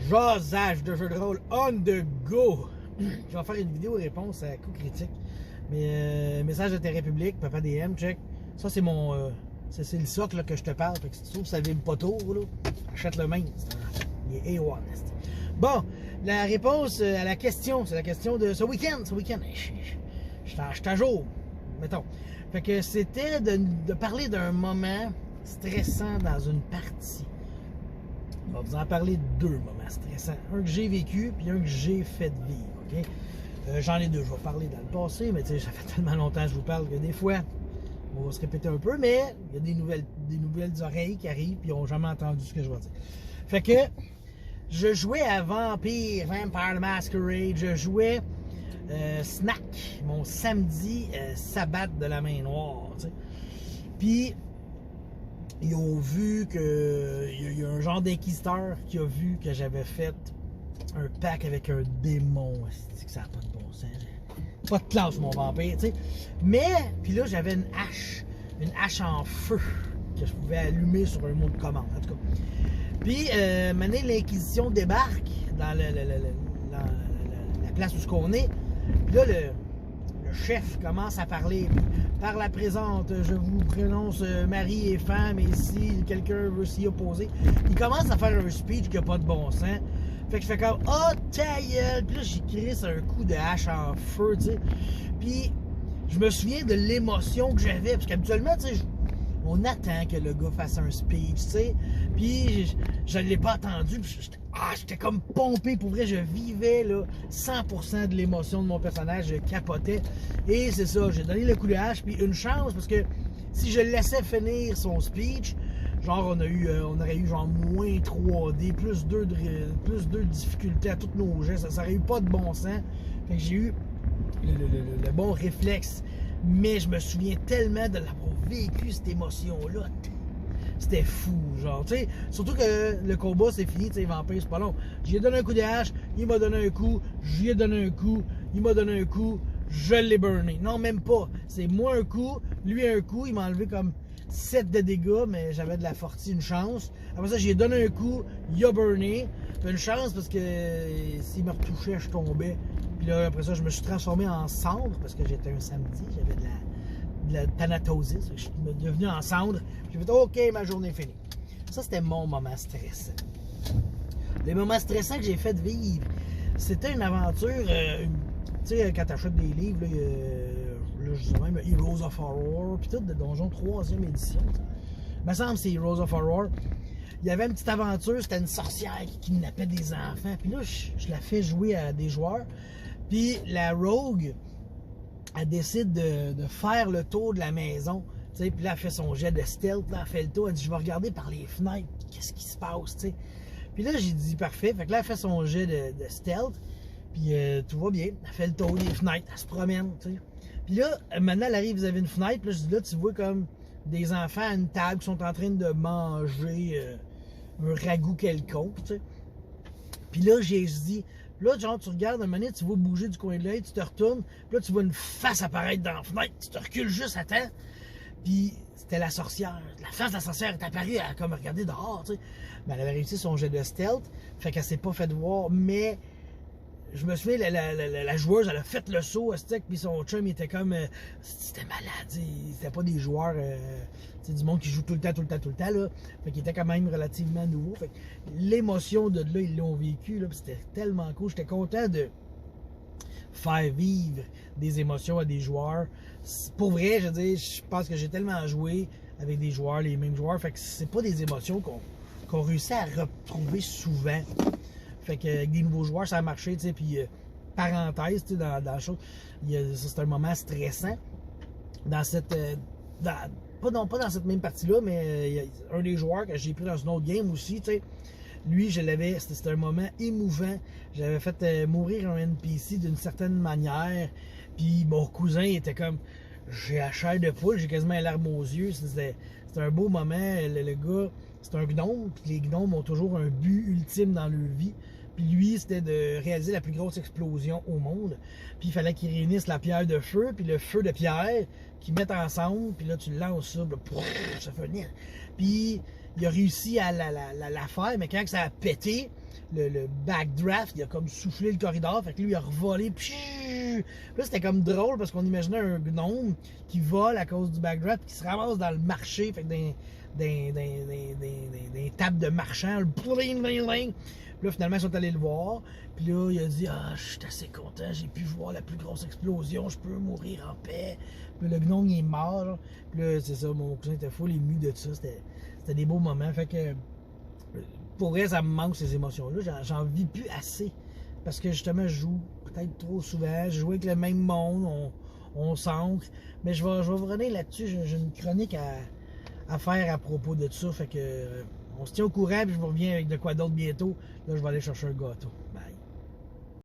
Jasage de jeu de rôle on the go. Je vais faire une vidéo réponse à coup critique. Mais message de Terre Public, Papa DM, check. Ça c'est mon c'est le socle là, que je te parle. Fait que si tu trouves que ça vibre pas tôt, là, achète le même. Il est A1. Bon, la réponse à la question, c'est la question de ce week-end. Je suis à jour, mettons. Fait que c'était de parler d'un moment stressant dans une partie. On va vous en parler de deux moments stressants. Un que j'ai vécu, puis un que j'ai fait vivre, ok? J'en ai deux, je vais parler dans le passé, mais tu sais, ça fait tellement longtemps que je vous parle que des fois, on va se répéter un peu, mais il y a des nouvelles oreilles qui arrivent, puis ils n'ont jamais entendu ce que je vais dire. Fait que, je jouais à Vampire the Masquerade, je jouais Snack, mon samedi sabbat de la main noire, tu sais. Puis, ils ont vu que il y a un genre d'inquisiteur qui a vu que j'avais fait un pack avec un démon. C'est que ça n'a pas de bon sens. Pas de classe, mon vampire, tu sais. Mais, puis là, j'avais une hache en feu que je pouvais allumer sur un mot de commande, en tout cas. Puis, maintenant, l'Inquisition débarque dans la place où on est. Puis là, le chef commence à parler. Par la présente, je vous prononce mari et femme, et si quelqu'un veut s'y opposer. Il commence à faire un speech qui n'a pas de bon sens. Fait que je fais comme « Oh, ta gueule! » Puis là, j'ai crié sur un coup de hache en feu, tu sais. Puis, je me souviens de l'émotion que j'avais. Parce qu'habituellement, tu sais, on attend que le gars fasse un speech, tu sais. Puis, je ne l'ai pas entendu. Puis, j'étais comme pompé. Pour vrai, je vivais là, 100% de l'émotion de mon personnage. Je capotais. Et c'est ça, j'ai donné le coup de hache. Puis, une chance, parce que si je le laissais finir son speech, genre, on aurait eu genre moins 3D, plus 2 de difficulté à tous nos gestes. Ça n'aurait eu pas de bon sens. Fait que j'ai eu le bon réflexe. Mais je me souviens tellement de l'avoir vécu, cette émotion-là. C'était fou, genre, tu sais. Surtout que le combat, c'est fini, tu sais, Vampire, c'est pas long. J'ai donné un coup de hache, il m'a donné un coup, j'y ai donné un coup, il m'a donné un coup, je l'ai burné. Non, même pas. C'est moi un coup, lui un coup, il m'a enlevé comme 7 de dégâts, mais j'avais de la fortie, une chance. Après ça, j'ai donné un coup, il a burné. Une chance parce que s'il me retouchait, je tombais. Puis là, après ça, je me suis transformé en cendre parce que j'étais un samedi, j'avais de la thanatosis. Je suis devenu en cendre. J'ai fait OK, ma journée est finie. Ça, c'était mon moment stressant. Les moments stressants que j'ai fait vivre, c'était une aventure. Tu sais, quand tu achètes des livres, là, je sais même Heroes of Horror, puis tout, de Donjon 3e édition. Il me semble que c'est Heroes of Horror. Il y avait une petite aventure, c'était une sorcière qui kidnappait des enfants. Puis là, je la fais jouer à des joueurs. Puis la rogue, elle décide de faire le tour de la maison. Puis là, elle fait son jet de stealth. Là, elle fait le tour. Elle dit, je vais regarder par les fenêtres. Qu'est-ce qui se passe, t'sais. Puis là, j'ai dit, parfait. Fait que là, elle fait son jet de stealth. Puis tout va bien. Elle fait le tour des fenêtres. Elle se promène, t'sais. Puis là, maintenant, elle arrive, vous avez une fenêtre. Puis là, je dis, là, tu vois comme des enfants à une table qui sont en train de manger un ragoût quelconque, tu sais. Puis là, j'ai dit, là, genre, tu regardes, un moment donné, tu vois bouger du coin de l'œil, tu te retournes, puis là, tu vois une face apparaître dans la fenêtre, tu te recules juste à temps, puis c'était la sorcière. La face de la sorcière est apparue, elle a comme regardé dehors, tu sais. Mais elle avait réussi son jet de stealth, fait qu'elle s'est pas fait voir, mais je me souviens, la joueuse, elle a fait le saut à stick, puis son chum, il était comme... c'était malade, c'était pas des joueurs... du monde qui joue tout le temps, là. Fait qu'il était quand même relativement nouveau. Fait que l'émotion de là, ils l'ont vécu, là, puis c'était tellement cool. J'étais content de faire vivre des émotions à des joueurs. Pour vrai, je veux dire, je pense que j'ai tellement joué avec des joueurs, les mêmes joueurs, fait que c'est pas des émotions qu'on réussit à retrouver souvent. Fait qu'avec des nouveaux joueurs, ça a marché, tu sais, puis parenthèse, tu sais, dans la chose, c'est un moment stressant. Dans cette... pas dans cette même partie-là, mais un des joueurs que j'ai pris dans une autre game aussi, tu sais, lui, c'était un moment émouvant. J'avais fait mourir un NPC d'une certaine manière, puis mon cousin était comme, j'ai la chair de poule, j'ai quasiment les larmes aux yeux, c'était un beau moment, le gars, c'est un gnome, puis les gnomes ont toujours un but ultime dans leur vie. Puis lui, c'était de réaliser la plus grosse explosion au monde. Puis il fallait qu'il réunisse la pierre de feu, puis le feu de pierre, qu'ils mettent ensemble, puis là, tu le lances ça, ça fait venir. Puis il a réussi à la faire, mais quand ça a pété, le backdraft, il a comme soufflé le corridor, fait que lui, il a revolé. Là, c'était comme drôle parce qu'on imaginait un gnome qui vole à cause du backdraft, qui se ramasse dans le marché, fait que des tables de marchand, Puis là, finalement, ils sont allés le voir. Puis là, il a dit, ah, je suis assez content, j'ai pu voir la plus grosse explosion, je peux mourir en paix. Puis là, le gnome, il est mort. Là. Puis là, c'est ça, mon cousin était full ému de ça. C'était des beaux moments. Fait que, pour vrai, ça me manque ces émotions-là. J'en vis plus assez. Parce que justement, je joue peut-être trop souvent. Je joue avec le même monde, on s'ancre. Mais je vais vous revenir là-dessus. J'ai une chronique à faire à propos de ça. Fait que on se tient au courant, puis je vous reviens avec de quoi d'autre bientôt. Là, je vais aller chercher un gâteau. Bye.